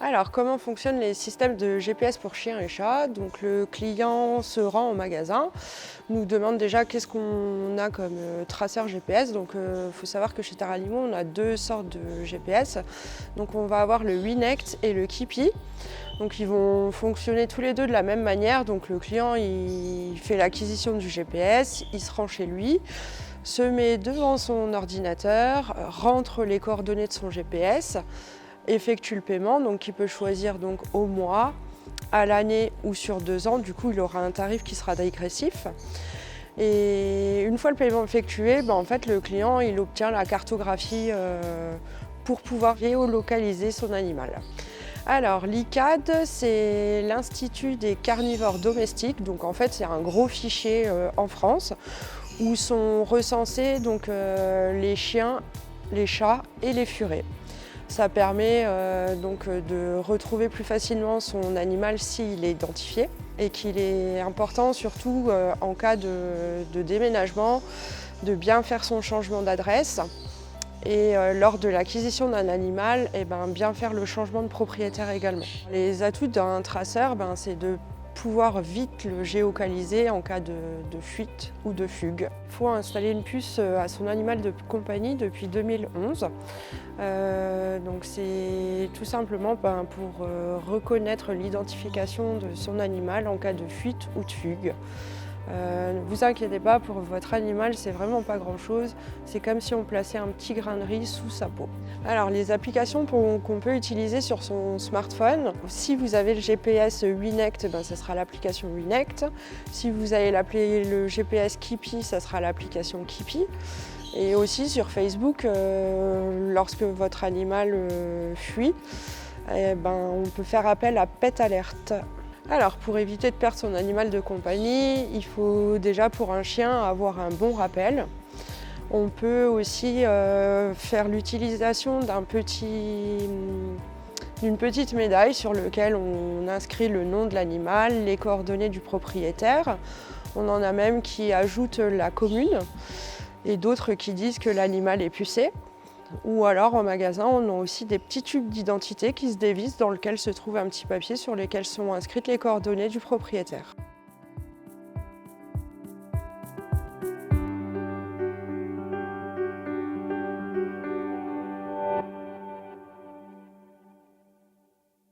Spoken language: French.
Alors, comment fonctionnent les systèmes de GPS pour chiens et chats? Donc, le client se rend au magasin, nous demande déjà qu'est-ce qu'on a comme traceur GPS. Donc, il faut savoir que chez Terranimo, on a deux sortes de GPS. Donc, on va avoir le Winect et le Keepy. Donc, ils vont fonctionner tous les deux de la même manière. Donc, le client, il fait l'acquisition du GPS, il se rend chez lui, se met devant son ordinateur, rentre les coordonnées de son GPS, effectue le paiement, donc il peut choisir donc au mois, à l'année ou sur 2 ans. Du coup, il aura un tarif qui sera dégressif. Et une fois le paiement effectué, en fait, le client il obtient la cartographie pour pouvoir géolocaliser son animal. Alors, l'ICAD, c'est l'Institut des carnivores domestiques. Donc, en fait, c'est un gros fichier en France où sont recensés donc, les chiens, les chats et les furets. Ça permet donc de retrouver plus facilement son animal s'il est identifié et qu'il est important surtout en cas de déménagement de bien faire son changement d'adresse et lors de l'acquisition d'un animal, bien faire le changement de propriétaire également. Les atouts d'un traceur, c'est de pouvoir vite le géolocaliser en cas de fuite ou de fugue. Il faut installer une puce à son animal de compagnie depuis 2011. Donc c'est tout simplement pour reconnaître l'identification de son animal en cas de fuite ou de fugue. Ne vous inquiétez pas, pour votre animal, c'est vraiment pas grand-chose. C'est comme si on plaçait un petit grain de riz sous sa peau. Alors, les applications qu'on peut utiliser sur son smartphone, si vous avez le GPS Winect, ça sera l'application Winect. Si vous avez le GPS Keepy, ça sera l'application Keepy. Et aussi sur Facebook, lorsque votre animal fuit, on peut faire appel à Pet Alert. Alors, pour éviter de perdre son animal de compagnie, il faut déjà pour un chien avoir un bon rappel. On peut aussi faire l'utilisation d'une petite médaille sur laquelle on inscrit le nom de l'animal, les coordonnées du propriétaire. On en a même qui ajoutent la commune et d'autres qui disent que l'animal est pucé. Ou alors en magasin, on a aussi des petits tubes d'identité qui se dévissent dans lesquels se trouve un petit papier sur lesquels sont inscrites les coordonnées du propriétaire.